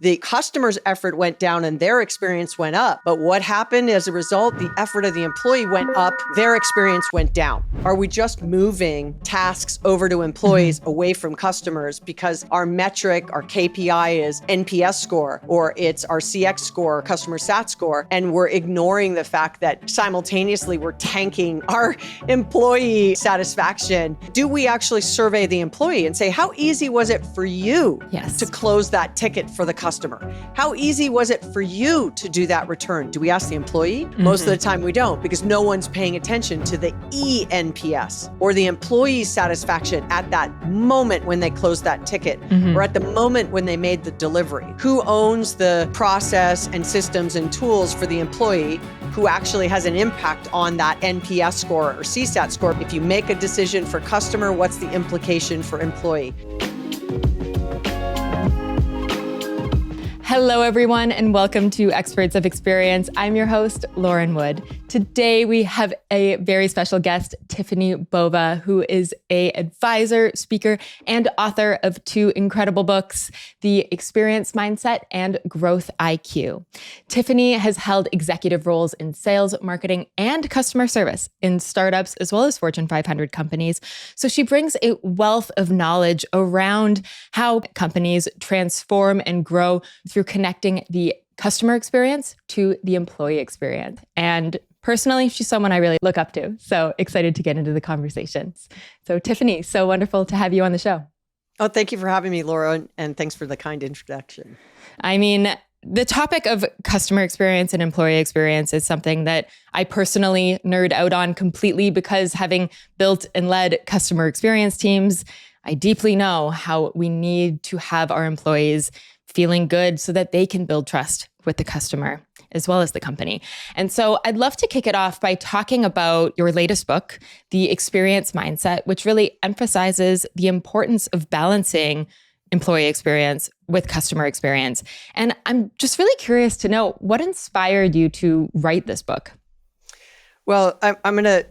The customer's effort went down and their experience went up. But what happened as a result? The effort of the employee went up, their experience went down. Are we just moving tasks over to employees away from customers because our metric, our KPI is NPS score, or it's our CX score, customer sat score, and we're ignoring the fact that simultaneously we're tanking our employee satisfaction? Do we actually survey the employee and say, how easy was it for you to close that ticket for the customer? How easy was it for you to do that return? Do we ask the employee? Most of the time we don't, because no one's paying attention to the eNPS or the employee's satisfaction at that moment when they closed that ticket or at the moment when they made the delivery. Who owns the process and systems and tools for the employee who actually has an impact on that NPS score or CSAT score? If you make a decision for customer, what's the implication for employee? Hello, everyone, and welcome to Experts of Experience. I'm your host, Lauren Wood. Today, we have a very special guest, Tiffani Bova, who is an advisor, speaker, and author of two incredible books, The Experience Mindset and Growth IQ. Tiffani has held executive roles in sales, marketing, and customer service in startups, as well as Fortune 500 companies. So she brings a wealth of knowledge around how companies transform and grow through connecting the customer experience to the employee experience. And personally, she's someone I really look up to. So excited to get into the conversations. So Tiffani, so wonderful to have you on the show. Oh, thank you for having me, Laura, and thanks for the kind introduction. I mean, the topic of customer experience and employee experience is something that I personally nerd out on completely, because having built and led customer experience teams, I deeply know how we need to have our employees feeling good so that they can build trust with the customer as well as the company. And so I'd love to kick it off by talking about your latest book, The Experience Mindset, which really emphasizes the importance of balancing employee experience with customer experience. And I'm just really curious to know, what inspired you to write this book? Well, I'm going to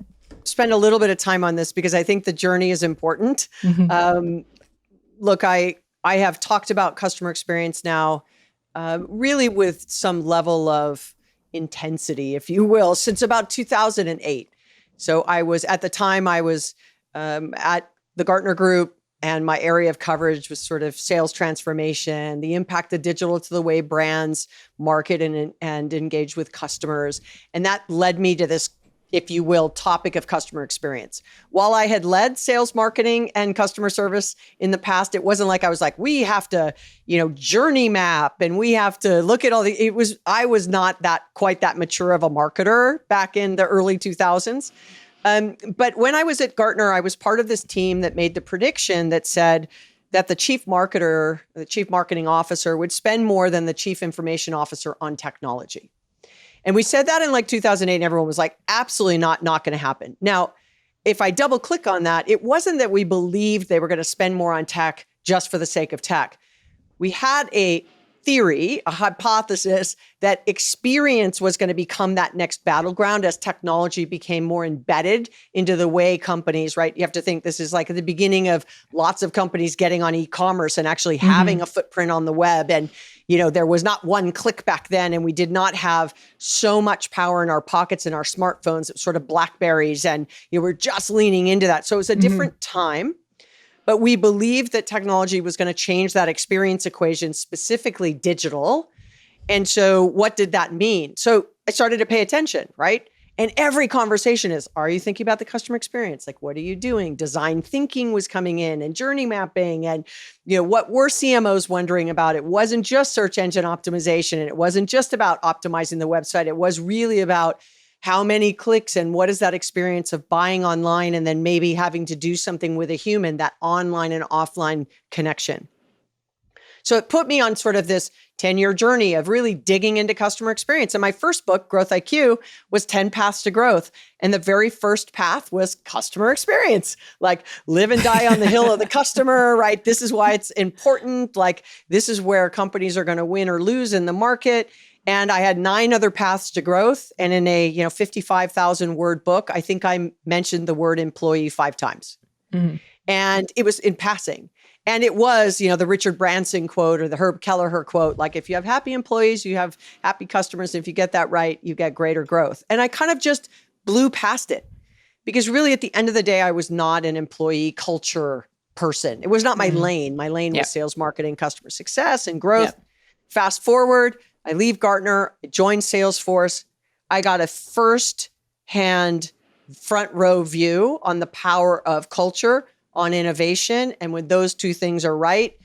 spend a little bit of time on this because I think the journey is important. Look, I have talked about customer experience now really with some level of intensity, if you will, since about 2008. So at the time I was at the Gartner Group, and my area of coverage was sort of sales transformation, the impact of digital to the way brands market and engage with customers. And that led me to this, if you will, topic of customer experience. While I had led sales, marketing, and customer service in the past, it wasn't like I was like, we have to, journey map and we have to look at all I was not quite that mature of a marketer back in the early 2000s. But when I was at Gartner, I was part of this team that made the prediction that said that the chief marketer, the chief marketing officer, would spend more than the chief information officer on technology. And we said that in like 2008, and everyone was like, absolutely not going to happen. Now, if I double click on that, it wasn't that we believed they were going to spend more on tech just for the sake of tech. We had a theory, a hypothesis that experience was going to become that next battleground as technology became more embedded into the way companies, right? You have to think this is like at the beginning of lots of companies getting on e-commerce and actually having a footprint on the web. And, there was not one click back then, and we did not have so much power in our pockets and our smartphones. It was sort of BlackBerries, and you were just leaning into that. So it was a different time. But we believed that technology was going to change that experience equation, specifically digital. And so what did that mean? So I started to pay attention, right? And every conversation is, are you thinking about the customer experience? Like, what are you doing? Design thinking was coming in, and journey mapping, and what were CMOs wondering about? It wasn't just search engine optimization, and it wasn't just about optimizing the website. It was really about how many clicks and what is that experience of buying online and then maybe having to do something with a human, that online and offline connection. So it put me on sort of this 10-year journey of really digging into customer experience. And my first book, Growth IQ, was 10 Paths to Growth. And the very first path was customer experience, like live and die on the hill of the customer, right? This is why it's important. Like, this is where companies are going to win or lose in the market. And I had 9 other paths to growth. And in a 55,000 word book, I think I mentioned the word employee 5 times. And it was in passing. And it was, the Richard Branson quote or the Herb Kelleher quote, like if you have happy employees, you have happy customers. If you get that right, you get greater growth. And I kind of just blew past it because really at the end of the day, I was not an employee culture person. It was not my lane. My lane was sales, marketing, customer success, and growth. Fast forward, I leave Gartner, I joined Salesforce. I got a first-hand front row view on the power of culture, on innovation. And when those two things are right,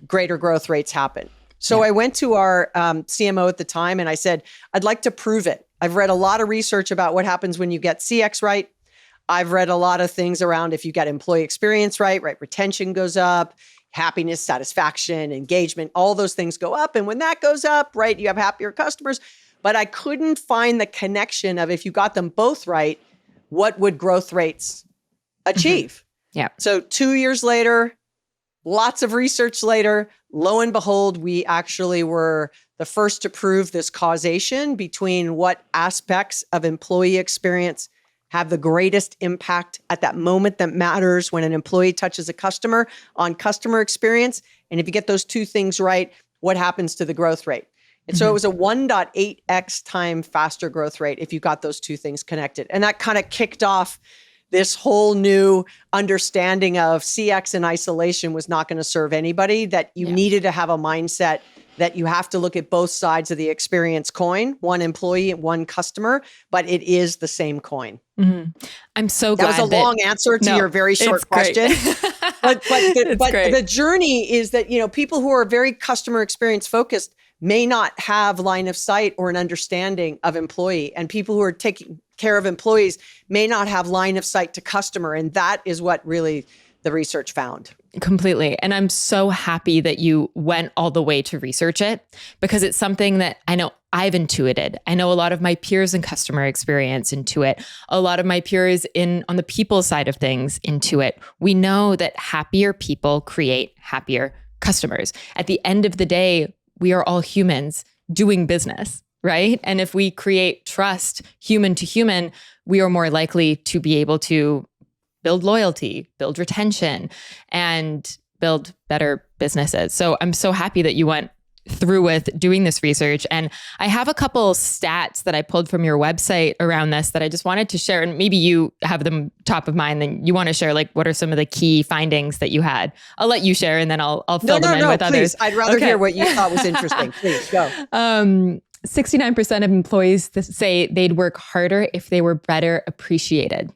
greater growth rates happen. So I went to our CMO at the time and I said, I'd like to prove it. I've read a lot of research about what happens when you get CX right. I've read a lot of things around if you get employee experience right, retention goes up, happiness, satisfaction, engagement, all those things go up. And when that goes up, right, you have happier customers. But I couldn't find the connection of if you got them both right, what would growth rates achieve? Yeah. So 2 years later, lots of research later, lo and behold, we actually were the first to prove this causation between what aspects of employee experience have the greatest impact at that moment that matters when an employee touches a customer on customer experience. And if you get those two things right, what happens to the growth rate? And so it was a 1.8x time faster growth rate if you got those two things connected. And that kind of kicked off this whole new understanding of CX in isolation was not going to serve anybody, that you needed to have a mindset that you have to look at both sides of the experience coin, one employee and one customer, but it is the same coin. I'm so glad that was a long answer to your very short question. but the journey is that, people who are very customer experience focused may not have line of sight or an understanding of employee, and people who are taking care of employees may not have line of sight to customer. And that is what really the research found. Completely. And I'm so happy that you went all the way to research it, because it's something that I know I've intuited. I know a lot of my peers in customer experience intuit. A lot of my peers on the people side of things intuit. We know that happier people create happier customers. At the end of the day, we are all humans doing business, right? And if we create trust human to human, we are more likely to be able to build loyalty, build retention, and build better businesses. So I'm so happy that you went through with doing this research. And I have a couple stats that I pulled from your website around this that I just wanted to share. And maybe you have them top of mind, then you want to share, like, what are some of the key findings that you had? I'll let you share and then I'll fill them in with please. others. I'd rather hear what you thought was interesting. Please go. 69% of employees say they'd work harder if they were better appreciated.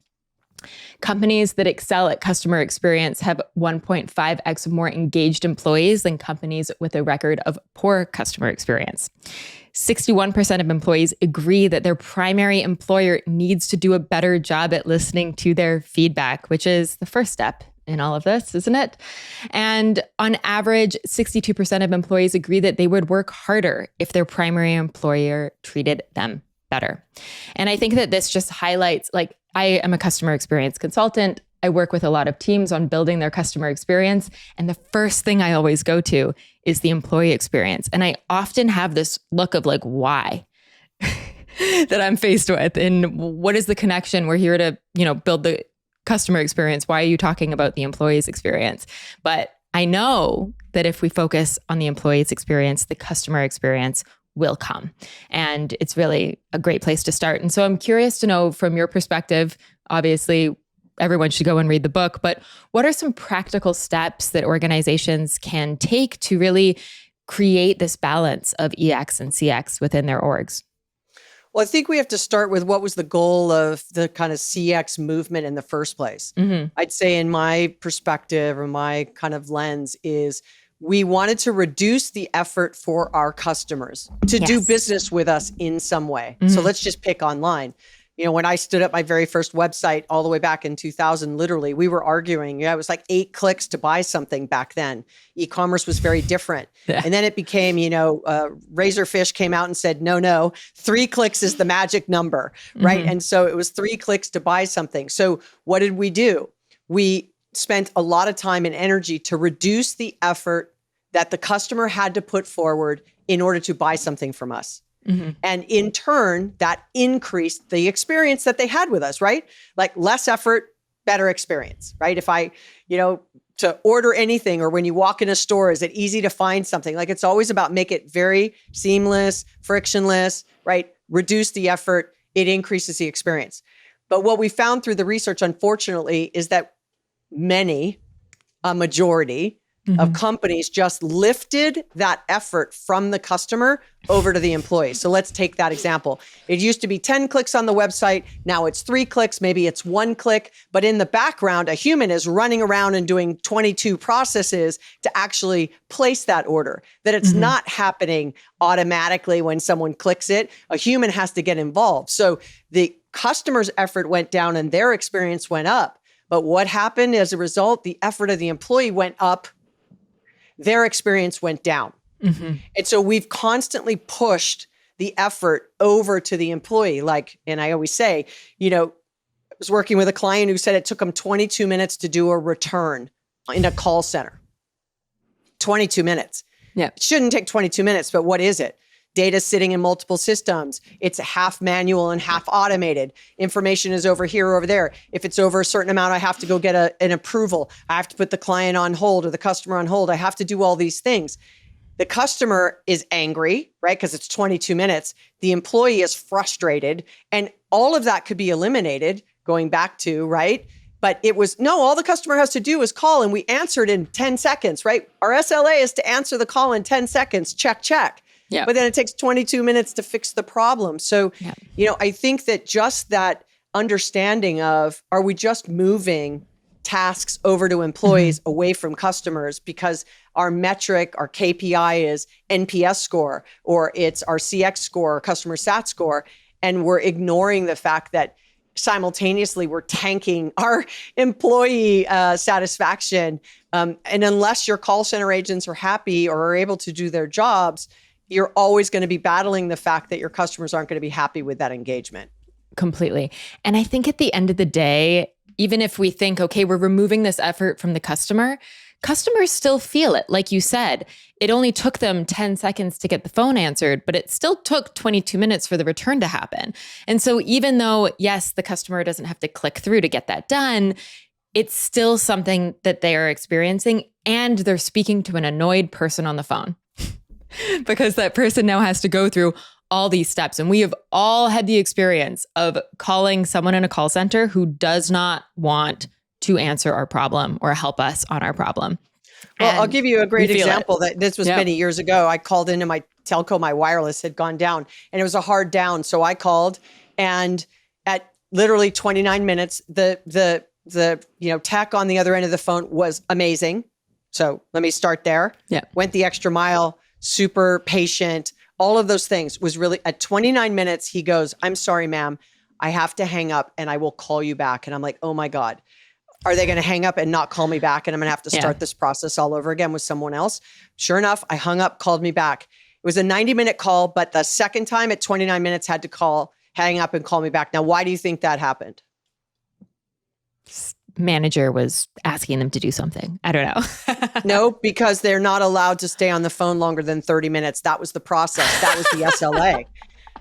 Companies that excel at customer experience have 1.5x more engaged employees than companies with a record of poor customer experience. 61% of employees agree that their primary employer needs to do a better job at listening to their feedback, which is the first step in all of this, isn't it? And on average, 62% of employees agree that they would work harder if their primary employer treated them better. And I think that this just highlights, like, I am a customer experience consultant. I work with a lot of teams on building their customer experience. And the first thing I always go to is the employee experience. And I often have this look of like, why that I'm faced with, and what is the connection? We're here to, build the customer experience. Why are you talking about the employee's experience? But I know that if we focus on the employee's experience, the customer experience will come. And it's really a great place to start. And so I'm curious to know from your perspective, obviously everyone should go and read the book, but what are some practical steps that organizations can take to really create this balance of EX and CX within their orgs? Well, I think we have to start with what was the goal of the kind of CX movement in the first place. I'd say in my perspective or my kind of lens is we wanted to reduce the effort for our customers to do business with us in some way. So let's just pick online. When I stood up my very first website all the way back in 2000, literally, we were arguing. It was like 8 clicks to buy something back then. E-commerce was very different. And then it became, Razorfish came out and said, no, 3 clicks is the magic number, right? And so it was 3 clicks to buy something. So what did we do? We spent a lot of time and energy to reduce the effort that the customer had to put forward in order to buy something from us. And in turn, that increased the experience that they had with us, right? Like less effort, better experience, right? If I, to order anything, or when you walk in a store, is it easy to find something? Like, it's always about make it very seamless, frictionless, right? Reduce the effort. It increases the experience. But what we found through the research, unfortunately, is that a majority of companies just lifted that effort from the customer over to the employee. So let's take that example. It used to be 10 clicks on the website. Now it's 3 clicks, maybe it's 1 click, but in the background, a human is running around and doing 22 processes to actually place that order. That it's not happening automatically when someone clicks it. A human has to get involved. So the customer's effort went down and their experience went up. But what happened as a result? The effort of the employee went up. Their experience went down. And so we've constantly pushed the effort over to the employee. Like, and I always say, I was working with a client who said it took them 22 minutes to do a return in a call center. 22 minutes. Yeah. It shouldn't take 22 minutes, but what is it? Data sitting in multiple systems. It's half manual and half automated. Information is over here or over there. If it's over a certain amount, I have to go get an approval. I have to put the client on hold or the customer on hold. I have to do all these things. The customer is angry, right? Because it's 22 minutes. The employee is frustrated. And all of that could be eliminated, going back to, right? But it was, no, all the customer has to do is call and we answered in 10 seconds, right? Our SLA is to answer the call in 10 seconds, check, check. Yeah. But then it takes 22 minutes to fix the problem. So, I think that just that understanding of, are we just moving tasks over to employees away from customers because our metric, our KPI is NPS score, or it's our CX score, or customer sat score, and we're ignoring the fact that simultaneously we're tanking our employee satisfaction. And unless your call center agents are happy or are able to do their jobs, you're always going to be battling the fact that your customers aren't going to be happy with that engagement. Completely. And I think at the end of the day, even if we think, okay, we're removing this effort from the customer, customers still feel it. Like you said, it only took them 10 seconds to get the phone answered, but it still took 22 minutes for the return to happen. And so even though, yes, the customer doesn't have to click through to get that done, it's still something that they are experiencing, and they're speaking to an annoyed person on the phone. Because that person now has to go through all these steps. And we have all had the experience of calling someone in a call center who does not want to answer our problem or help us on our problem. Well, I'll give you a great example that this was many years ago. I called into my telco, my wireless had gone down and it was a hard down. So I called, and at literally 29 minutes, the tech on the other end of the phone was amazing. So let me start there. Yeah. Went the extra mile. Super patient, all of those things. Was really at 29 minutes, he goes, "I'm sorry, ma'am, I have to hang up and I will call you back." And I'm like, oh my God, are they going to hang up and not call me back? And I'm going to have to start this process all over again with someone else. Sure enough, I hung up, called me back. It was a 90-minute call, but the second time at 29 minutes had to hang up and call me back. Now, why do you think that happened? Manager was asking them to do something. I don't know. No, because they're not allowed to stay on the phone longer than 30 minutes. That was the process. That was the SLA.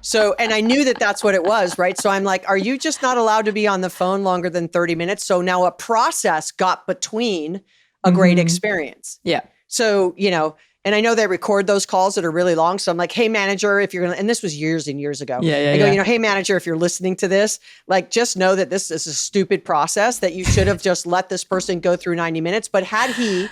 So, and I knew that that's what it was, right? So I'm like, are you just not allowed to be on the phone longer than 30 minutes? So now a process got between a great experience. Yeah. So, and I know they record those calls that are really long. So I'm like, hey, manager, if you're going to, and this was years and years ago. I go, hey, manager, if you're listening to this, like, just know that this is a stupid process, that you should have just let this person go through 90 minutes. But had he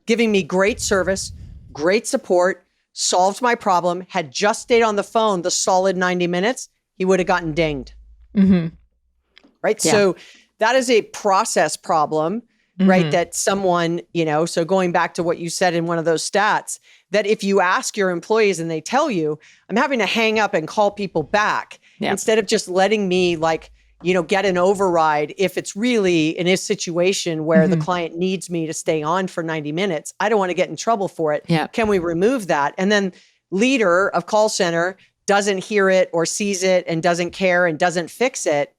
giving me great service, great support, solved my problem, had just stayed on the phone the solid 90 minutes, he would have gotten dinged. Right. Yeah. So that is a process problem. Right. That someone, so going back to what you said in one of those stats, that if you ask your employees and they tell you, I'm having to hang up and call people back instead of just letting me get an override. If it's really in a situation where the client needs me to stay on for 90 minutes, I don't want to get in trouble for it. Yeah. Can we remove that? And then leader of call center doesn't hear it or sees it and doesn't care and doesn't fix it.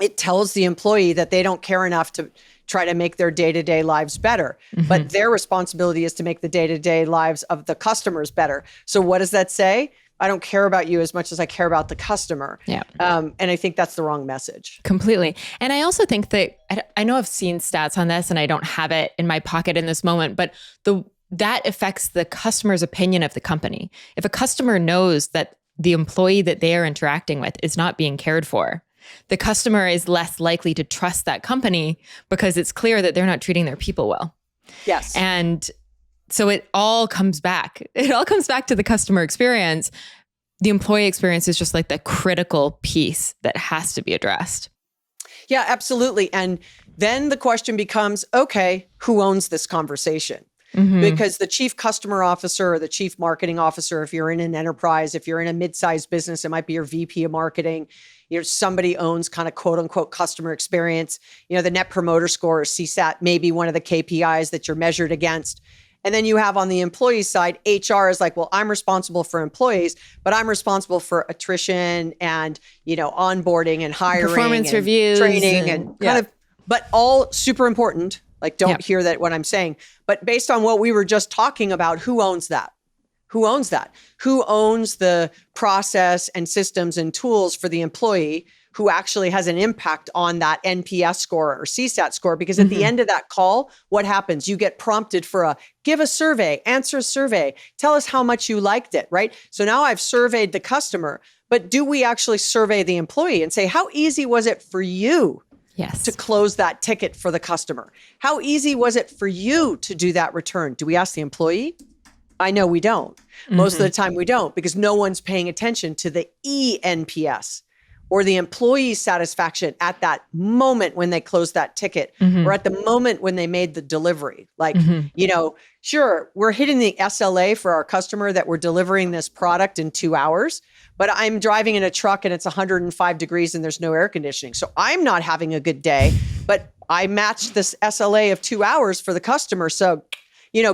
It tells the employee that they don't care enough to try to make their day-to-day lives better. But their responsibility is to make the day-to-day lives of the customers better. So what does that say? I don't care about you as much as I care about the customer. Yeah. And I think that's the wrong message. Completely. And I also think that I know I've seen stats on this and I don't have it in my pocket in this moment, but that affects the customer's opinion of the company. If a customer knows that the employee that they are interacting with is not being cared for, the customer is less likely to trust that company because it's clear that they're not treating their people well. Yes. And so it all comes back. It all comes back to the customer experience. The employee experience is just like the critical piece that has to be addressed. Yeah, absolutely. And then the question becomes, okay, who owns this conversation? Mm-hmm. Because the chief customer officer or the chief marketing officer, if you're in an enterprise, if you're in a mid-sized business, it might be your VP of marketing. Somebody owns kind of quote unquote customer experience. The Net Promoter Score or CSAT may be one of the KPIs that you're measured against. And then you have on the employee side, HR is like, well, I'm responsible for employees, but I'm responsible for attrition and, onboarding and hiring, performance and reviews, training and kind of, but all super important. Like, don't hear that what I'm saying. But based on what we were just talking about, who owns that? Who owns that? Who owns the process and systems and tools for the employee who actually has an impact on that NPS score or CSAT score? Because at the end of that call, what happens? You get prompted for give a survey, answer a survey, tell us how much you liked it, right? So now I've surveyed the customer, but do we actually survey the employee and say, how easy was it for you to close that ticket for the customer? How easy was it for you to do that return? Do we ask the employee? I know we don't. Most of the time we don't, because no one's paying attention to the eNPS or the employee satisfaction at that moment when they closed that ticket or at the moment when they made the delivery. Like, sure, we're hitting the SLA for our customer that we're delivering this product in 2 hours, but I'm driving in a truck and it's 105 degrees and there's no air conditioning. So I'm not having a good day, but I matched this SLA of 2 hours for the customer. So,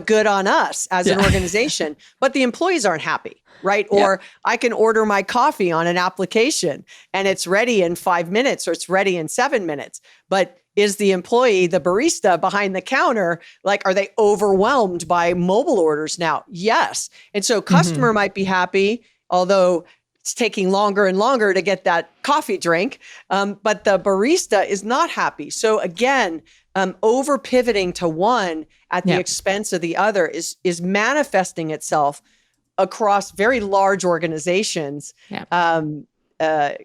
good on us as an organization, but the employees aren't happy, right? Or I can order my coffee on an application and it's ready in 5 minutes or it's ready in 7 minutes. But is the employee, the barista behind the counter, like, are they overwhelmed by mobile orders now? Yes. And so customer might be happy, although it's taking longer and longer to get that coffee drink. But the barista is not happy. So again, over pivoting to one at the expense of the other is manifesting itself across very large organizations. I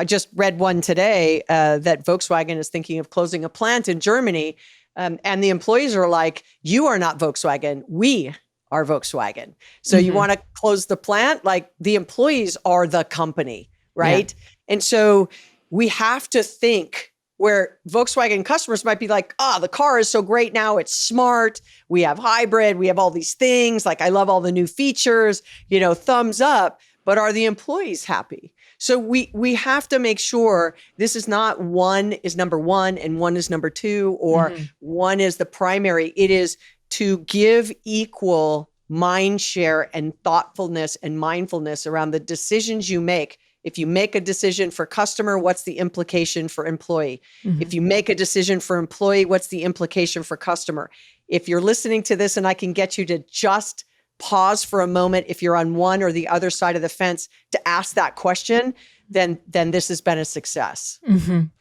just read one today that Volkswagen is thinking of closing a plant in Germany. And the employees are like, you are not Volkswagen, we are Volkswagen. So you want to close the plant? Like, the employees are the company, right? And so we have to think where Volkswagen customers might be like, the car is so great now. It's smart. We have hybrid. We have all these things. Like, I love all the new features, thumbs up. But are the employees happy? So we have to make sure this is not one is number one and one is number two, or one is the primary. It is to give equal mind share and thoughtfulness and mindfulness around the decisions you make. If you make a decision for customer, what's the implication for employee? If you make a decision for employee, what's the implication for customer? If you're listening to this and I can get you to just pause for a moment, if you're on one or the other side of the fence, to ask that question, then this has been a success.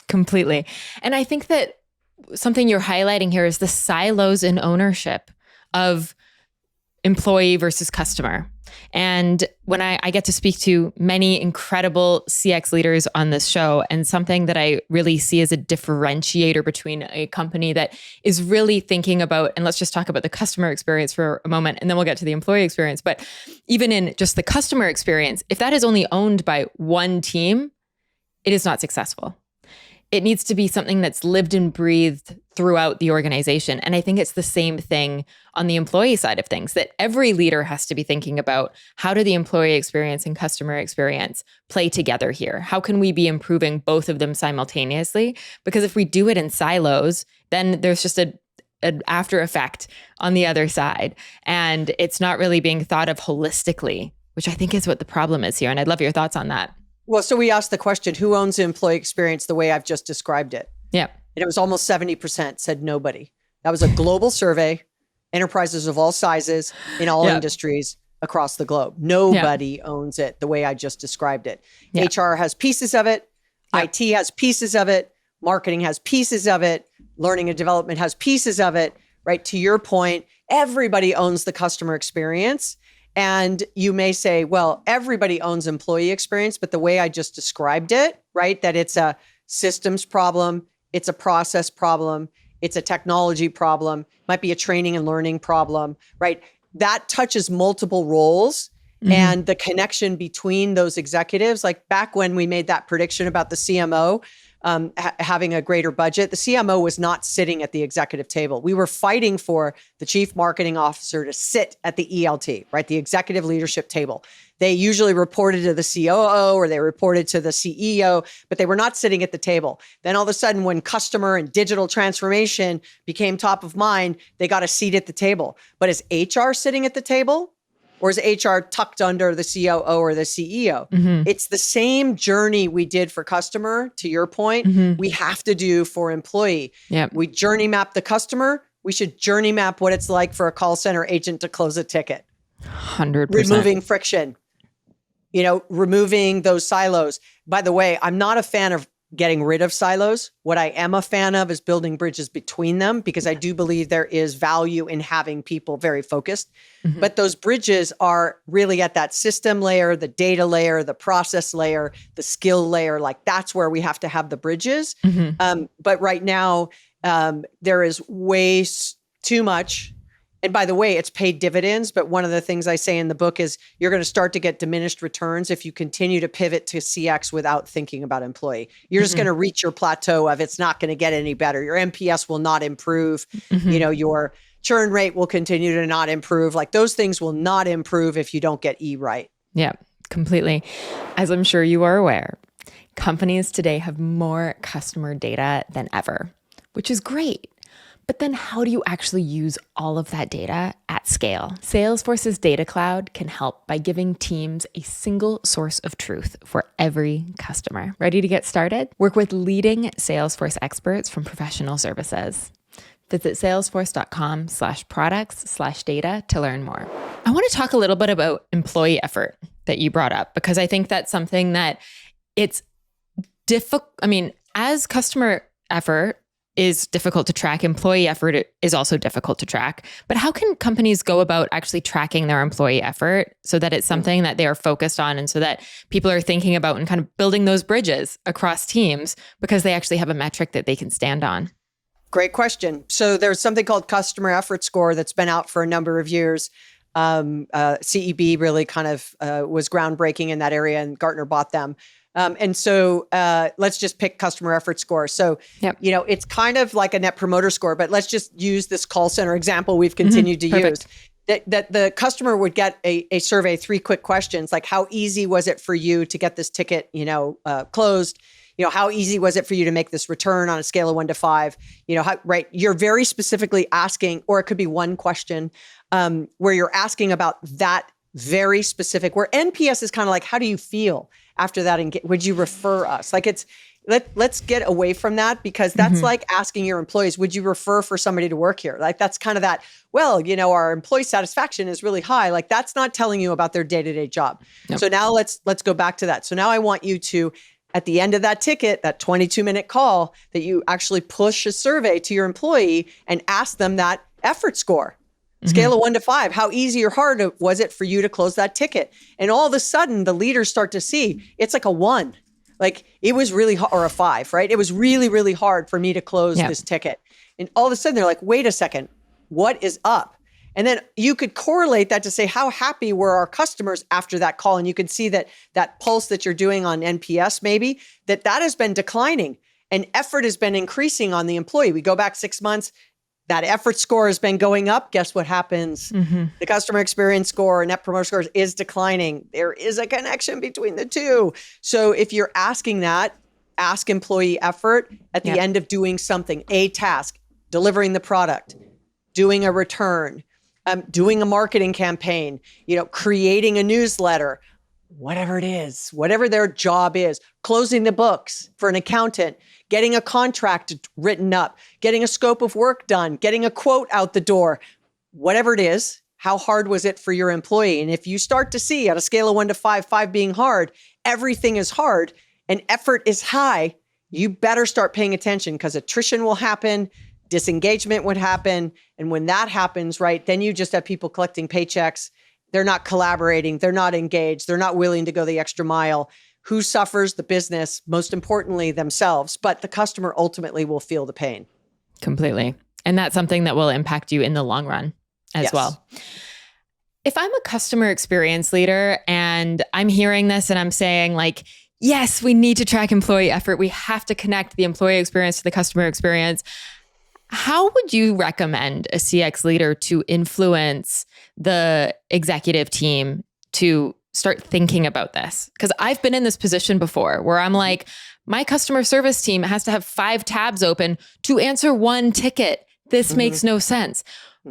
Completely. And I think that something you're highlighting here is the silos in ownership of employee versus customer. And when I get to speak to many incredible CX leaders on this show, and something that I really see as a differentiator between a company that is really thinking about, and let's just talk about the customer experience for a moment, and then we'll get to the employee experience. But even in just the customer experience, if that is only owned by one team, it is not successful. It needs to be something that's lived and breathed throughout the organization. And I think it's the same thing on the employee side of things, that every leader has to be thinking about, how do the employee experience and customer experience play together here? How can we be improving both of them simultaneously? Because if we do it in silos, then there's just an after effect on the other side. And it's not really being thought of holistically, which I think is what the problem is here. And I'd love your thoughts on that. Well, so we asked the question, who owns the employee experience the way I've just described it? Yeah. And it was almost 70% said nobody. That was a global survey, enterprises of all sizes in all industries. across the globe. Nobody owns it the way I just described it. HR has pieces of it. IT has pieces of it. Marketing has pieces of it. Learning and development has pieces of it, right? To your point, everybody owns the customer experience. And you may say, well, everybody owns employee experience, but the way I just described it, right? That it's a systems problem, it's a process problem, it's a technology problem, might be a training and learning problem, right? That touches multiple roles. And the connection between those executives, like back when we made that prediction about the CMO having a greater budget, the CMO was not sitting at the executive table. We were fighting for the chief marketing officer to sit at the ELT, right? The executive leadership table. They usually reported to the COO or they reported to the CEO, but they were not sitting at the table. Then all of a sudden, when customer and digital transformation became top of mind, they got a seat at the table. But is HR sitting at the table? Or is HR tucked under the COO or the CEO? It's the same journey we did for customer, to your point, we have to do for employee. We journey map the customer. We should journey map what it's like for a call center agent to close a ticket. 100%. Removing friction, removing those silos. By the way, I'm not a fan of getting rid of silos. What I am a fan of is building bridges between them, because I do believe there is value in having people very focused. But those bridges are really at that system layer, the data layer, the process layer, the skill layer. Like that's where we have to have the bridges. But right now, there is way too much. And by the way, it's paid dividends. But one of the things I say in the book is you're going to start to get diminished returns if you continue to pivot to CX without thinking about employee. You're just going to reach your plateau of it's not going to get any better. Your NPS will not improve. Your churn rate will continue to not improve. Like those things will not improve if you don't get E right. Yeah, completely. As I'm sure you are aware, companies today have more customer data than ever, which is great. But then how do you actually use all of that data at scale? Salesforce's Data Cloud can help by giving teams a single source of truth for every customer. Ready to get started? Work with leading Salesforce experts from professional services. Visit salesforce.com/products/data to learn more. I want to talk a little bit about employee effort that you brought up, because I think that's something that it's difficult. I mean, as customer effort is difficult to track, employee effort is also difficult to track. But how can companies go about actually tracking their employee effort so that it's something that they are focused on and so that people are thinking about and kind of building those bridges across teams because they actually have a metric that they can stand on? Great question. So there's something called Customer Effort Score that's been out for a number of years. CEB really kind of was groundbreaking in that area, and Gartner bought them. And so let's just pick Customer Effort Score. So, it's kind of like a Net Promoter Score, but let's just use this call center example we've continued to use. That the customer would get a survey, 3 quick questions, like how easy was it for you to get this ticket, closed? How easy was it for you to make this return on a scale of 1 to 5? Right? You're very specifically asking, or it could be one question where you're asking about that very specific, where NPS is kind of like, how do you feel after that? And would you refer us? Like let's get away from that, because that's like asking your employees, would you refer for somebody to work here? Like that's kind of that, well, our employee satisfaction is really high. Like that's not telling you about their day-to-day job. Nope. So now let's go back to that. So now I want you to, at the end of that ticket, that 22-minute call, that you actually push a survey to your employee and ask them that effort score. Scale of 1 to 5, how easy or hard was it for you to close that ticket? And all of a sudden, the leaders start to see it's like a 1. Like it was really, or a 5, right? It was really, really hard for me to close this ticket. And all of a sudden, they're like, wait a second, what is up? And then you could correlate that to say, how happy were our customers after that call? And you can see that pulse that you're doing on NPS, maybe, that has been declining and effort has been increasing on the employee. We go back 6 months. That effort score has been going up. Guess what happens? The customer experience score, Net Promoter Score is declining. There is a connection between the two. So if you're asking that, ask employee effort at the end of doing something, a task, delivering the product, doing a return, doing a marketing campaign, creating a newsletter, whatever it is, whatever their job is, closing the books for an accountant, getting a contract written up, getting a scope of work done, getting a quote out the door, whatever it is, how hard was it for your employee? And if you start to see at a scale of 1 to 5, 5 being hard, everything is hard and effort is high, you better start paying attention because attrition will happen, disengagement would happen. And when that happens, right, then you just have people collecting paychecks. They're not collaborating. They're not engaged. They're not willing to go the extra mile. Who suffers? The business, most importantly, themselves. But the customer ultimately will feel the pain. Completely. And that's something that will impact you in the long run as well. If I'm a customer experience leader and I'm hearing this and I'm saying like, yes, we need to track employee effort. We have to connect the employee experience to the customer experience. How would you recommend a CX leader to influence the executive team to start thinking about this? Because I've been in this position before where I'm like, my customer service team has to have 5 tabs open to answer 1 ticket. This makes no sense.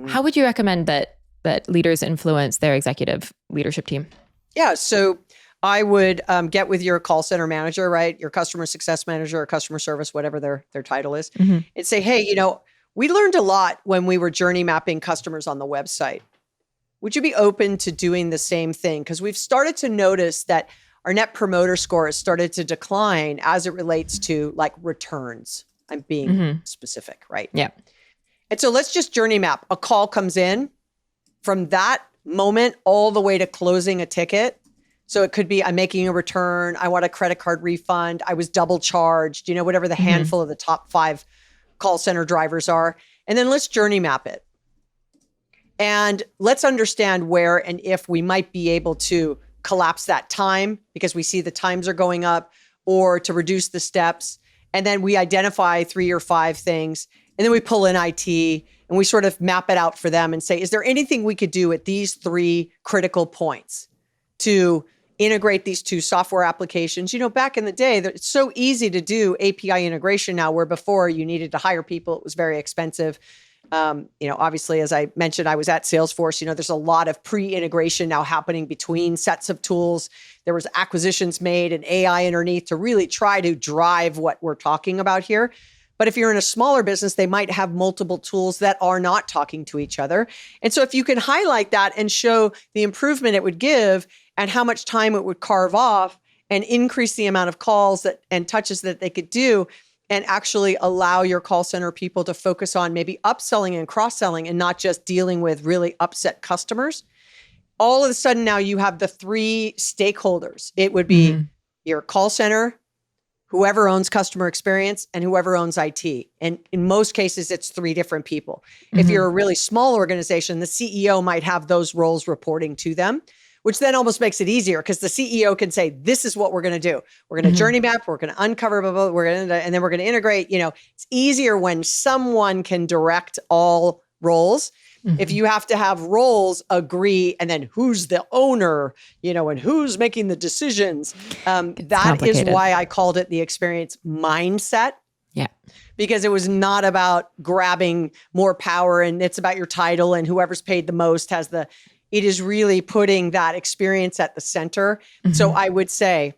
How would you recommend that leaders influence their executive leadership team? Yeah, so I would get with your call center manager, right? Your customer success manager or customer service, whatever their title is, and say, hey, we learned a lot when we were journey mapping customers on the website. Would you be open to doing the same thing? Because we've started to notice that our net promoter score has started to decline as it relates to like returns. I'm being specific, right? Yeah. And so let's just journey map. A call comes in from that moment all the way to closing a ticket. So it could be, I'm making a return. I want a credit card refund. I was double charged, whatever the handful of the top 5 call center drivers are. And then let's journey map it. And let's understand where and if we might be able to collapse that time because we see the times are going up or to reduce the steps. And then we identify 3 or 5 things. And then we pull in IT and we sort of map it out for them and say, is there anything we could do at these 3 critical points to integrate these 2 software applications? Back in the day, it's so easy to do API integration now, where before you needed to hire people. It was very expensive. Obviously, as I mentioned, I was at Salesforce. There's a lot of pre-integration now happening between sets of tools. There was acquisitions made and AI underneath to really try to drive what we're talking about here. But if you're in a smaller business, they might have multiple tools that are not talking to each other. And so if you can highlight that and show the improvement it would give and how much time it would carve off and increase the amount of calls and touches that they could do, and actually allow your call center people to focus on maybe upselling and cross-selling and not just dealing with really upset customers, all of a sudden now you have the 3 stakeholders. It would be your call center, whoever owns customer experience, and whoever owns IT. And in most cases, it's 3 different people. If you're a really small organization, the CEO might have those roles reporting to them, which then almost makes it easier because the CEO can say, this is what we're going to do. We're going to journey map, we're going to uncover, blah, blah, and then we're going to integrate. It's easier when someone can direct all roles. If you have to have roles agree, and then who's the owner, and who's making the decisions. That is why I called it the experience mindset. Yeah. Because it was not about grabbing more power and it's about your title and whoever's paid the most it is really putting that experience at the center. So I would say,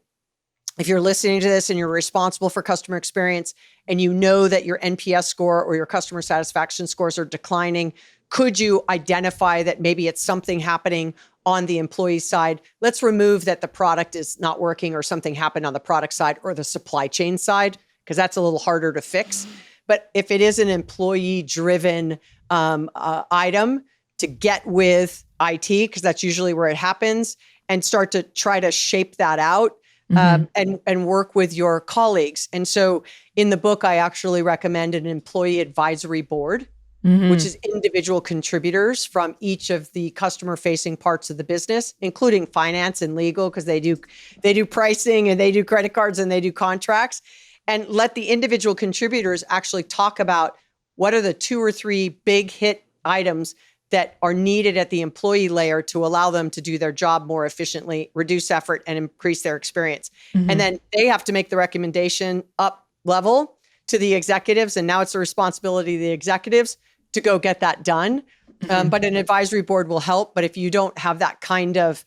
if you're listening to this and you're responsible for customer experience and you know that your NPS score or your customer satisfaction scores are declining, could you identify that maybe it's something happening on the employee side? Let's remove that the product is not working or something happened on the product side or the supply chain side, because that's a little harder to fix. But if it is an employee-driven item, to get with IT, because that's usually where it happens, and start to try to shape that out. And work with your colleagues. And so in the book, I actually recommend an employee advisory board, which is individual contributors from each of the customer-facing parts of the business, including finance and legal, because they do pricing and they do credit cards and they do contracts. And let the individual contributors actually talk about what are the 2 or 3 big hit items that are needed at the employee layer to allow them to do their job more efficiently, reduce effort, and increase their experience. And then they have to make the recommendation up level to the executives. And now it's the responsibility of the executives to go get that done. But an advisory board will help. But if you don't have that kind of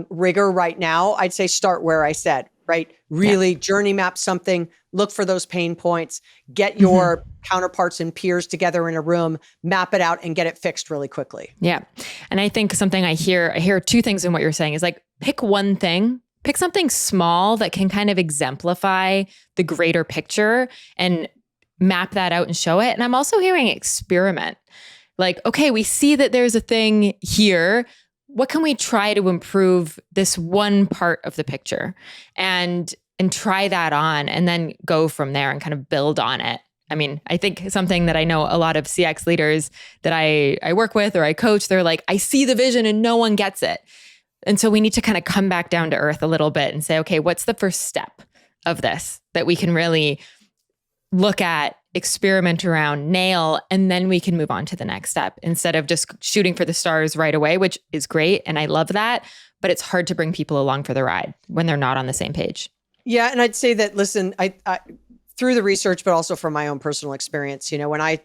rigor right now, I'd say start where I said, right? Really journey map something, look for those pain points, get your counterparts and peers together in a room, map it out, and get it fixed really quickly. Yeah. And I think something I hear two things in what you're saying is like, pick one thing, pick something small that can kind of exemplify the greater picture and map that out and show it. And I'm also hearing experiment. Like, okay, we see that there's a thing here. What can we try to improve this one part of the picture and try that on and then go from there and kind of build on it? I mean, I think something that I know a lot of CX leaders that I work with or I coach, they're like, I see the vision and no one gets it. And so we need to kind of come back down to earth a little bit and say, okay, what's the first step of this that we can really look at, experiment around, nail, and then we can move on to the next step instead of just shooting for the stars right away, which is great. And I love that. But it's hard to bring people along for the ride when they're not on the same page. Yeah. And I'd say that, listen, I through the research, but also from my own personal experience, when I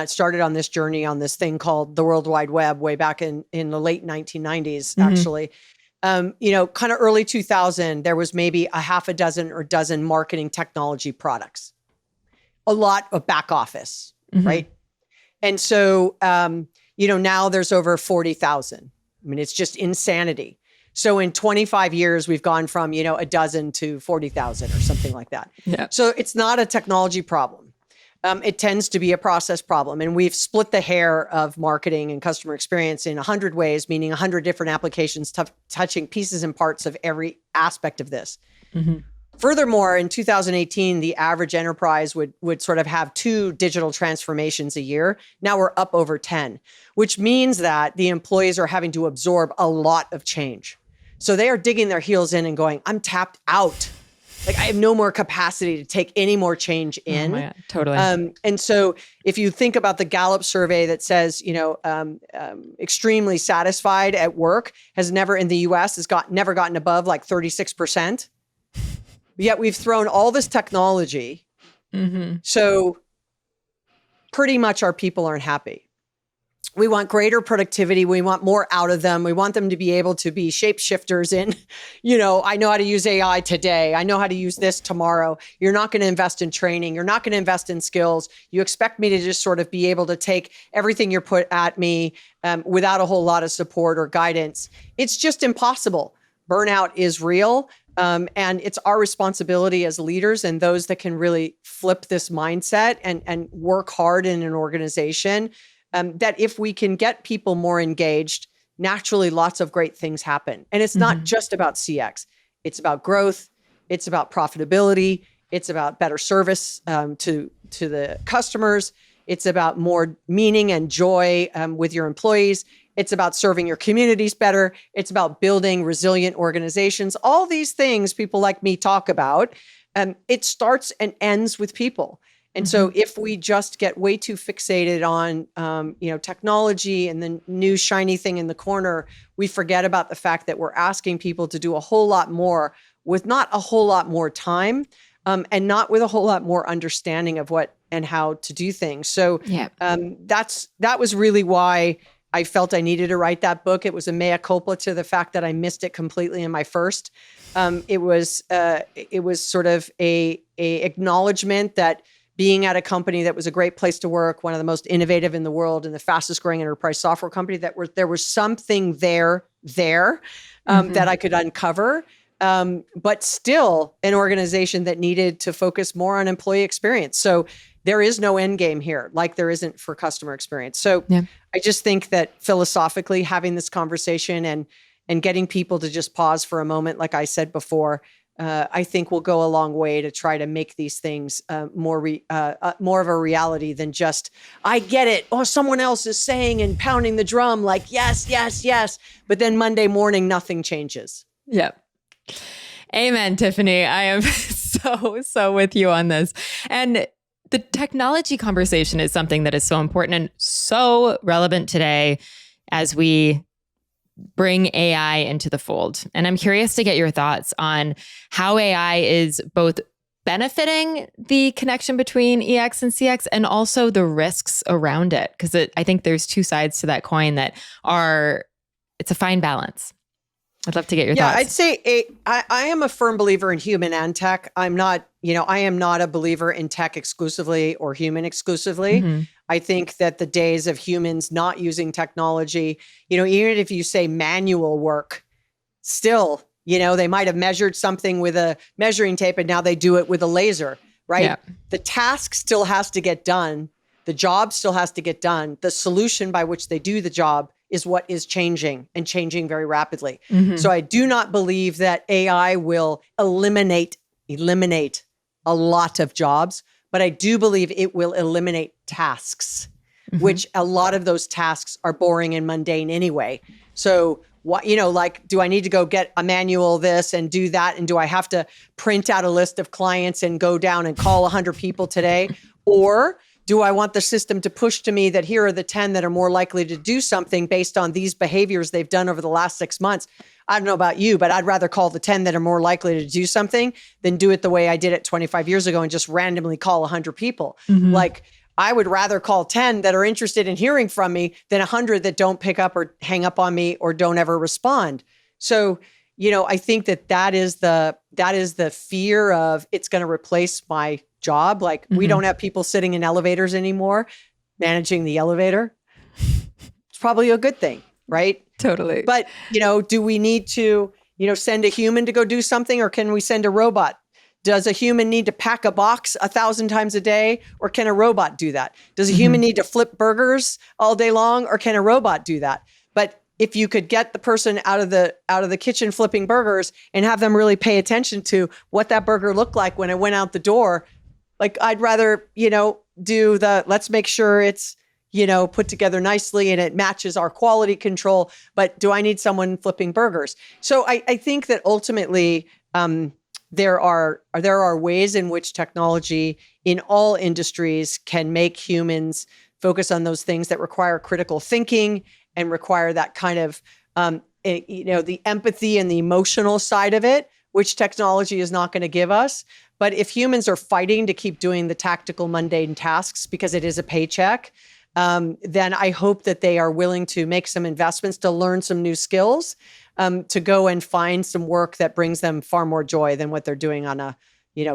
started on this journey on this thing called the World Wide Web way back in the late 1990s, actually, kind of early 2000, there was maybe a half a dozen or dozen marketing technology products, a lot of back office, right? And so, now there's over 40,000. I mean, it's just insanity. So in 25 years, we've gone from, a dozen to 40,000 or something like that. Yeah. So it's not a technology problem. It tends to be a process problem. And we've split the hair of marketing and customer experience in 100 ways, meaning 100 different applications touching pieces and parts of every aspect of this. Furthermore, in 2018, the average enterprise would sort of have 2 digital transformations a year. Now we're up over 10, which means that the employees are having to absorb a lot of change. So they are digging their heels in and going, I'm tapped out. Like I have no more capacity to take any more change in. Oh my God, totally. And so if you think about the Gallup survey that says, extremely satisfied at work has never in the US never gotten above like 36%. Yet we've thrown all this technology. So pretty much our people aren't happy. We want greater productivity. We want more out of them. We want them to be able to be shapeshifters in, I know how to use AI today. I know how to use this tomorrow. You're not going to invest in training. You're not going to invest in skills. You expect me to just sort of be able to take everything you're put at me without a whole lot of support or guidance. It's just impossible. Burnout is real. And it's our responsibility as leaders and those that can really flip this mindset and work hard in an organization that if we can get people more engaged, naturally lots of great things happen. And it's not just about CX. It's about growth. It's about profitability. It's about better service to the customers. It's about more meaning and joy with your employees. It's about serving your communities better. It's about building resilient organizations. All these things people like me talk about. It starts and ends with people. And so if we just get way too fixated on, technology and the new shiny thing in the corner, we forget about the fact that we're asking people to do a whole lot more with not a whole lot more time and not with a whole lot more understanding of what and how to do things. So that was really why I felt I needed to write that book. It was a mea culpa to the fact that I missed it completely in my first. It was sort of a acknowledgement that being at a company that was a great place to work, one of the most innovative in the world and the fastest growing enterprise software company, there was something there that I could uncover, but still an organization that needed to focus more on employee experience. So there is no end game here, like there isn't for customer experience. So I just think that philosophically having this conversation and getting people to just pause for a moment, like I said before, I think will go a long way to try to make these things more of a reality than just, I get it. Oh, someone else is saying and pounding the drum like, yes, yes, yes. But then Monday morning, nothing changes. Yep. Amen, Tiffani. I am so with you on this. And the technology conversation is something that is so important and so relevant today as we bring AI into the fold. And I'm curious to get your thoughts on how AI is both benefiting the connection between EX and CX and also the risks around it. Because I think there's two sides to that coin that it's a fine balance. I'd love to get your Yeah, thoughts. I'd say I am a firm believer in human and tech. I am not a believer in tech exclusively or human exclusively. Mm-hmm. I think that the days of humans not using technology, even if you say manual work, still, they might have measured something with a measuring tape and now they do it with a laser, right? Yeah. The task still has to get done. The job still has to get done. The solution by which they do the job is what is changing and changing very rapidly. Mm-hmm. So I do not believe that AI will eliminate a lot of jobs, but I do believe it will eliminate tasks, which a lot of those tasks are boring and mundane anyway. So what, like, do I need to go get a manual this and do that? And do I have to print out a list of clients and go down and call 100 people today? Or do I want the system to push to me that here are the 10 that are more likely to do something based on these behaviors they've done over the last 6 months? I don't know about you, but I'd rather call the 10 that are more likely to do something than do it the way I did it 25 years ago and just randomly call 100 people. Like, I would rather call 10 that are interested in hearing from me than 100 that don't pick up or hang up on me or don't ever respond. So, I think that is the fear of it's going to replace my job. Like, we don't have people sitting in elevators anymore, managing the elevator. It's probably a good thing, right? Totally. But, do we need to, send a human to go do something, or can we send a robot? Does a human need to pack a box 1,000 times a day, or can a robot do that? Does a human need to flip burgers all day long, or can a robot do that? But if you could get the person out of the kitchen flipping burgers and have them really pay attention to what that burger looked like when it went out the door, like, I'd rather, do let's make sure it's, put together nicely and it matches our quality control. But do I need someone flipping burgers? So I think that ultimately, there are ways in which technology in all industries can make humans focus on those things that require critical thinking and require that kind of, the empathy and the emotional side of it, which technology is not going to give us. But if humans are fighting to keep doing the tactical, mundane tasks because it is a paycheck, then I hope that they are willing to make some investments to learn some new skills, to go and find some work that brings them far more joy than what they're doing on a,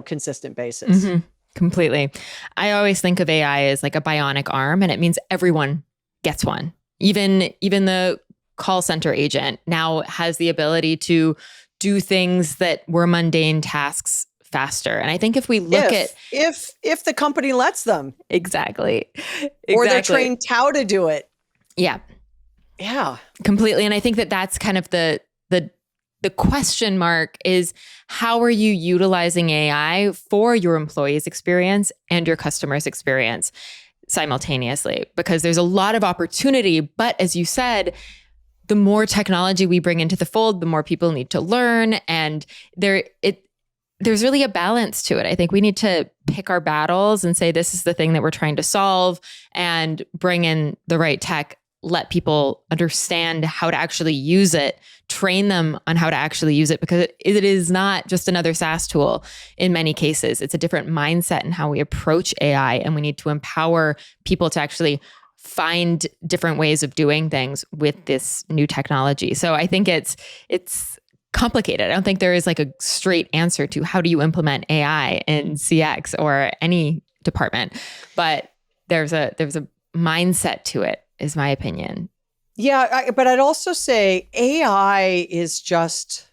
consistent basis. Completely. I always think of AI as like a bionic arm, and it means everyone gets one. Even the call center agent now has the ability to do things that were mundane tasks faster. And I think if we look if the company lets them. Exactly. Or they're trained how to do it. Yeah. Yeah. Completely. And I think that that's kind of the question mark is, how are you utilizing AI for your employees' experience and your customers' experience simultaneously? Because there's a lot of opportunity, but as you said, the more technology we bring into the fold, the more people need to learn. And there's really a balance to it. I think we need to pick our battles and say, this is the thing that we're trying to solve, and bring in the right tech, let people understand how to actually use it, train them on how to actually use it, because it is not just another SaaS tool. In many cases, it's a different mindset in how we approach AI, and we need to empower people to actually find different ways of doing things with this new technology. So I think it's complicated. I don't think there is like a straight answer to how do you implement AI in CX or any department, but there's a mindset to it, is my opinion. Yeah, but I'd also say AI is just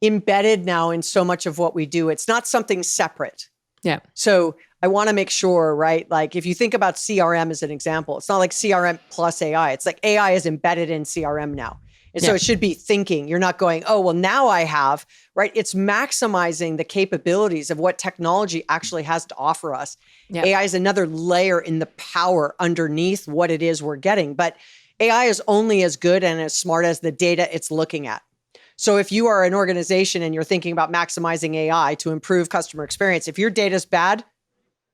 embedded now in so much of what we do. It's not something separate. Yeah. So I want to make sure, right? Like, if you think about CRM as an example, it's not like CRM plus AI. It's like AI is embedded in CRM now. And so it should be thinking. You're not going, oh, well, now I have, right? It's maximizing the capabilities of what technology actually has to offer us. Yep. AI is another layer in the power underneath what it is we're getting. But AI is only as good and as smart as the data it's looking at. So if you are an organization and you're thinking about maximizing AI to improve customer experience, if your data is bad,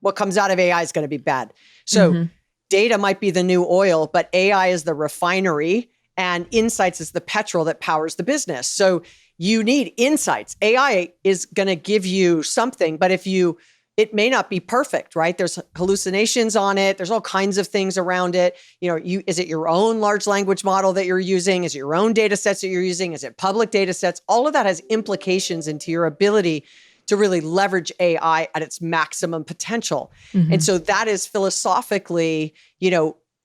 what comes out of AI is going to be bad. So data might be the new oil, but AI is the refinery, and insights is the petrol that powers the business. So you need insights. AI is going to give you something, but if you it may not be perfect, right? There's hallucinations on it. There's all kinds of things around it. Is it your own large language model that you're using? Is it your own data sets that you're using? Is it public data sets? All of that has implications into your ability to really leverage AI at its maximum potential. And so that is philosophically,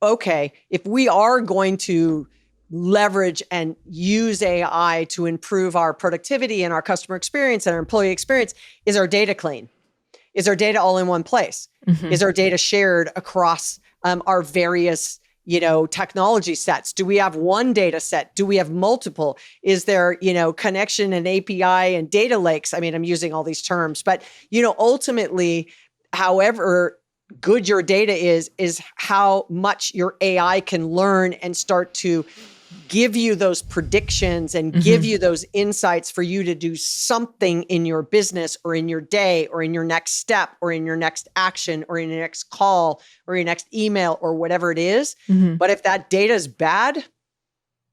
okay, if we are going to leverage and use AI to improve our productivity and our customer experience and our employee experience, is our data clean? Is our data all in one place? Is our data shared across our various, technology sets? Do we have one data set? Do we have multiple? Is there, connection and API and data lakes? I mean, I'm using all these terms, but, ultimately, however good your data is how much your AI can learn and start to give you those predictions and give you those insights for you to do something in your business or in your day or in your next step or in your next action or in your next call or your next email or whatever it is. But if that data is bad,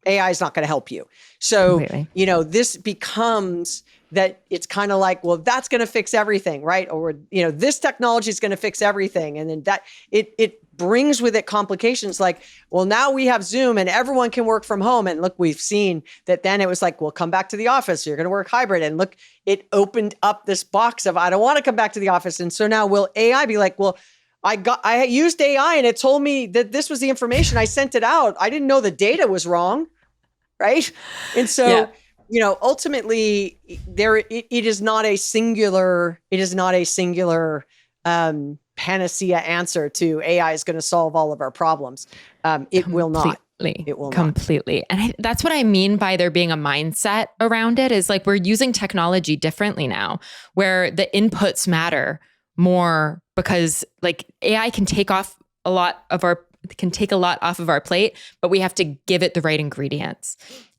AI is not going to help you. So, this becomes that it's kind of like, well, that's going to fix everything, right? Or, this technology is going to fix everything. And then that it brings with it complications like, well, now we have Zoom and everyone can work from home. And look, we've seen that then it was like, well, come back to the office. You're going to work hybrid. And look, it opened up this box of, I don't want to come back to the office. And so now will AI be like, well, I used AI and it told me that this was the information. I sent it out. I didn't know the data was wrong. Right. And so, ultimately it is not a singular, panacea answer to AI is going to solve all of our problems. It will not. It will completely. not. And that's what I mean by there being a mindset around it is like, we're using technology differently now where the inputs matter more because like AI can take a lot off of our plate, but we have to give it the right ingredients.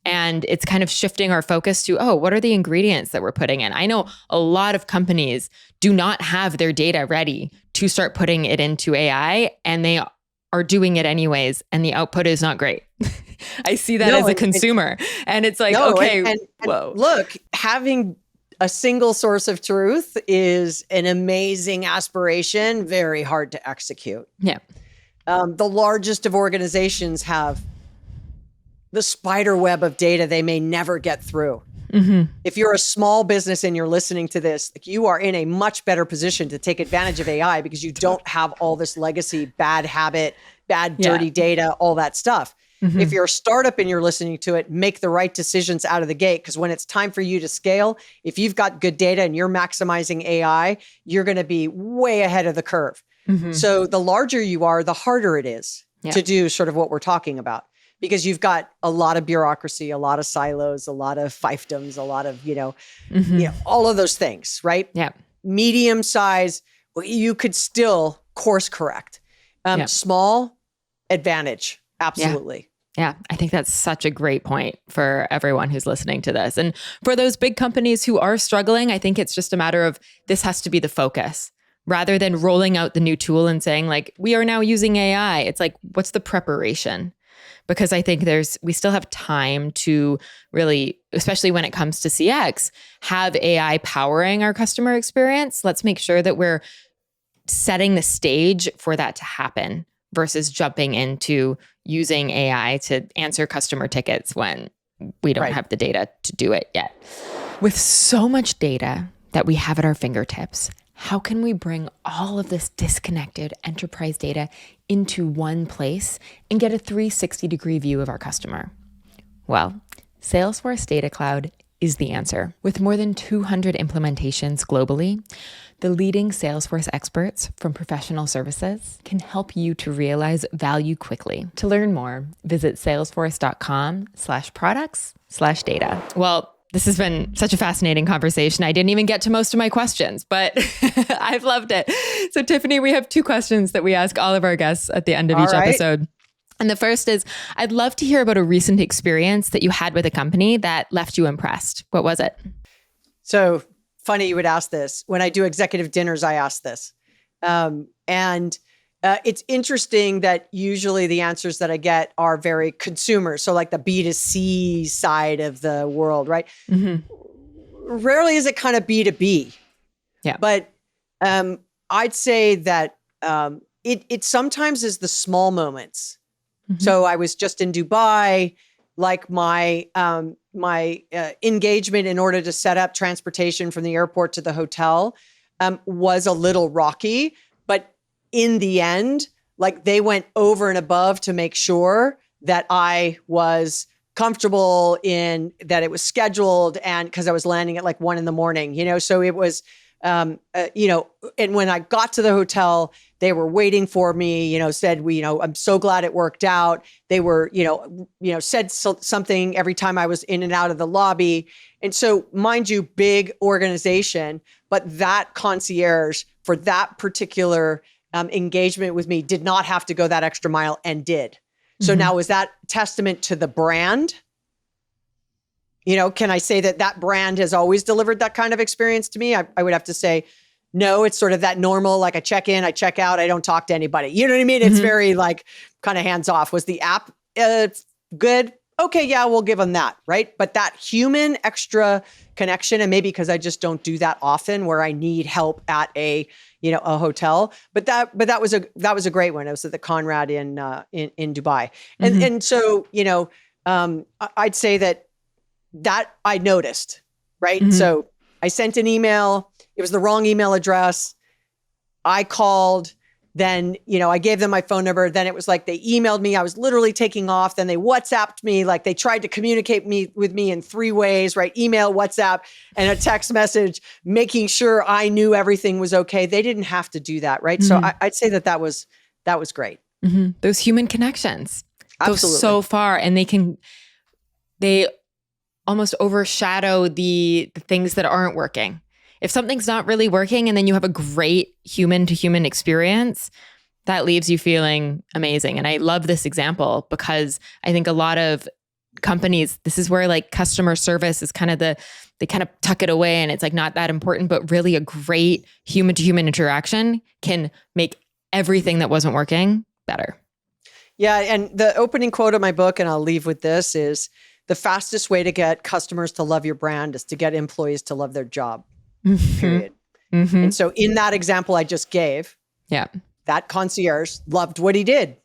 And it's kind of shifting our focus to, what are the ingredients that we're putting in? I know a lot of companies do not have their data ready to start putting it into AI, and they are doing it anyways, and the output is not great. I see that as a consumer. And it's like, whoa. Look, having a single source of truth is an amazing aspiration, very hard to execute. Yeah. The largest of organizations have the spider web of data they may never get through. If you're a small business and you're listening to this, like, you are in a much better position to take advantage of AI because you don't have all this legacy, bad habit, bad, dirty data, all that stuff. If you're a startup and you're listening to it, make the right decisions out of the gate. Because when it's time for you to scale, if you've got good data and you're maximizing AI, you're going to be way ahead of the curve. So the larger you are, the harder it is to do sort of what we're talking about. Because you've got a lot of bureaucracy, a lot of silos, a lot of fiefdoms, a lot of, all of those things, right? Yeah. Medium size, you could still course correct. Small, advantage. Absolutely. Yeah, I think that's such a great point for everyone who's listening to this. And for those big companies who are struggling, I think it's just a matter of this has to be the focus. Rather than rolling out the new tool and saying like, we are now using AI, it's like, what's the preparation? Because I think we still have time to really, especially when it comes to CX, have AI powering our customer experience. Let's make sure that we're setting the stage for that to happen versus jumping into using AI to answer customer tickets when we don't have the data to do it yet. With so much data that we have at our fingertips, how can we bring all of this disconnected enterprise data into one place and get a 360-degree view of our customer? Well, Salesforce Data Cloud is the answer. With more than 200 implementations globally, the leading Salesforce experts from professional services can help you to realize value quickly. To learn more, visit salesforce.com/products/data. Well, this has been such a fascinating conversation. I didn't even get to most of my questions, but I've loved it. So Tiffani, we have 2 questions that we ask all of our guests at the end of each episode. And the first is, I'd love to hear about a recent experience that you had with a company that left you impressed. What was it? So funny you would ask this. When I do executive dinners, I ask this. It's interesting that usually the answers that I get are very consumer. So like the B2C side of the world, right? Rarely is it kind of B2B. Yeah. But I'd say that it sometimes is the small moments. Mm-hmm. So I was just in Dubai, like my engagement in order to set up transportation from the airport to the hotel was a little rocky, but in the end, like they went over and above to make sure that I was comfortable in that it was scheduled, and because I was landing at like 1 a.m, so it was, and when I got to the hotel, they were waiting for me, said, I'm so glad it worked out. They were, said something every time I was in and out of the lobby. And so, mind you, big organization, but that concierge for that particular engagement with me did not have to go that extra mile and did. So now, is that testament to the brand? Can I say that brand has always delivered that kind of experience to me? I would have to say, no, it's sort of that normal, like I check in, I check out, I don't talk to anybody. You know what I mean? It's very like kind of hands off. Was the app good? Okay, yeah, we'll give them that, right? But that human extra connection, and maybe because I just don't do that often where I need help at a hotel. But that was a great one. It was at the Conrad in Dubai. And so, I'd say that I noticed, right? So I sent an email. It was the wrong email address. I called, then, I gave them my phone number. Then it was like they emailed me. I was literally taking off. Then they WhatsApped me. Like they tried to communicate with me in 3 ways, right? Email, WhatsApp, and a text message, making sure I knew everything was okay. They didn't have to do that, right? So I'd say that was great. Those human connections go so far, and they almost overshadow the things that aren't working. If something's not really working and then you have a great human to human experience, that leaves you feeling amazing. And I love this example because I think a lot of companies, this is where like customer service is kind of they kind of tuck it away and it's like not that important, but really a great human to human interaction can make everything that wasn't working better. Yeah. And the opening quote of my book, and I'll leave with this, is the fastest way to get customers to love your brand is to get employees to love their job. Period. And so in that example I just gave, that concierge loved what he did.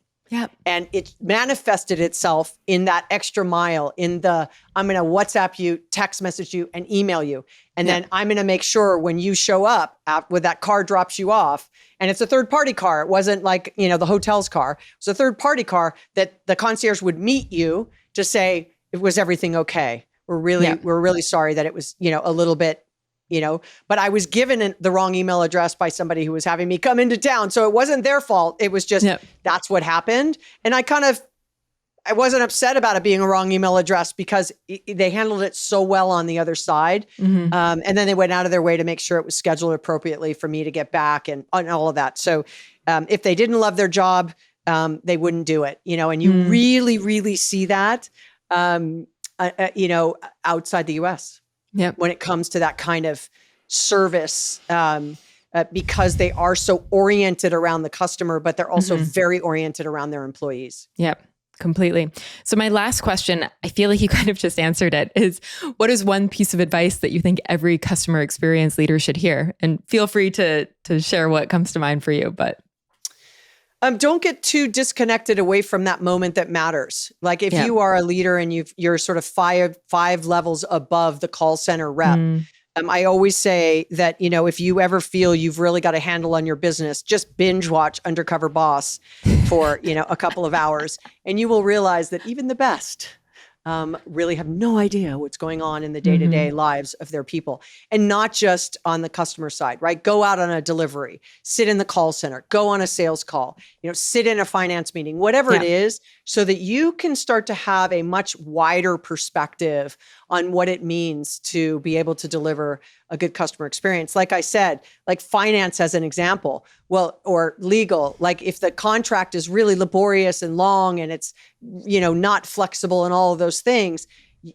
And it manifested itself in that extra mile, in the, I'm going to WhatsApp you, text message you, and email you. And then I'm going to make sure when you show up when that car drops you off, and it's a third party car. It wasn't like, the hotel's car. It was a third party car that the concierge would meet you to say, was everything okay? We're really sorry that it was, a little bit, but I was given the wrong email address by somebody who was having me come into town. So it wasn't their fault. It was just, that's what happened. And I wasn't upset about it being a wrong email address because they handled it so well on the other side. And then they went out of their way to make sure it was scheduled appropriately for me to get back and all of that. So if they didn't love their job, they wouldn't do it, and you really, really see that, outside the US. When it comes to that kind of service, because they are so oriented around the customer, but they're also very oriented around their employees. Completely. So my last question, I feel like you kind of just answered it, is what is one piece of advice that you think every customer experience leader should hear? And feel free to share what comes to mind for you, but don't get too disconnected away from that moment that matters. Like if you are a leader and you're sort of five levels above the call center rep, I always say that, if you ever feel you've really got a handle on your business, just binge watch Undercover Boss for, a couple of hours, and you will realize that even the best really have no idea what's going on in the day-to-day lives of their people. And not just on the customer side, right? Go out on a delivery, sit in the call center, go on a sales call, sit in a finance meeting, whatever it is, so that you can start to have a much wider perspective on what it means to be able to deliver a good customer experience. Like I said, like finance as an example, or legal, like if the contract is really laborious and long and it's, not flexible and all of those things,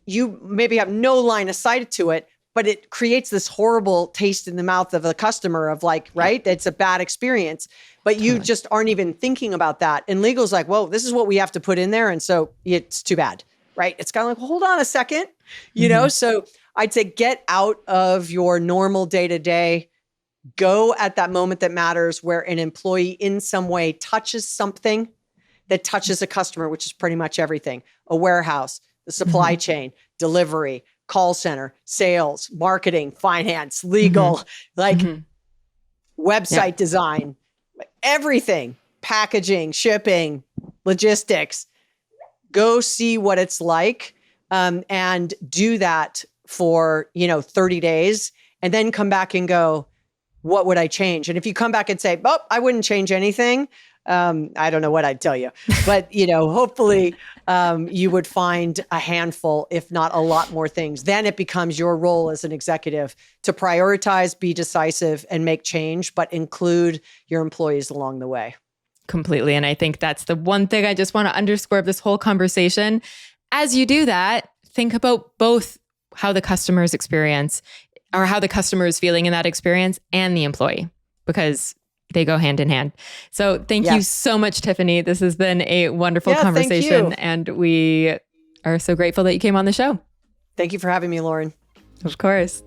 you maybe have no line of sight to it, but it creates this horrible taste in the mouth of the customer of like, right? It's a bad experience, but you just aren't even thinking about that. And legal's like, whoa, this is what we have to put in there. And so it's too bad, right? It's kind of like, well, hold on a second, so I'd say get out of your normal day-to-day, go at that moment that matters where an employee in some way touches something that touches a customer, which is pretty much everything: a warehouse, the supply chain, delivery, call center, sales, marketing, finance, legal, website design, everything, packaging, shipping, logistics. Go see what it's like, and do that for, 30 days, and then come back and go, what would I change? And if you come back and say, oh, I wouldn't change anything, I don't know what I'd tell you, but hopefully you would find a handful, if not a lot more things. Then it becomes your role as an executive to prioritize, be decisive, and make change, but include your employees along the way. Completely. And I think that's the one thing I just want to underscore of this whole conversation. As you do that, think about both how the customer's experience or how the customer is feeling in that experience and the employee, because they go hand in hand. So thank you so much, Tiffani. This has been a wonderful conversation, and we are so grateful that you came on the show. Thank you for having me, Lauren. Of course.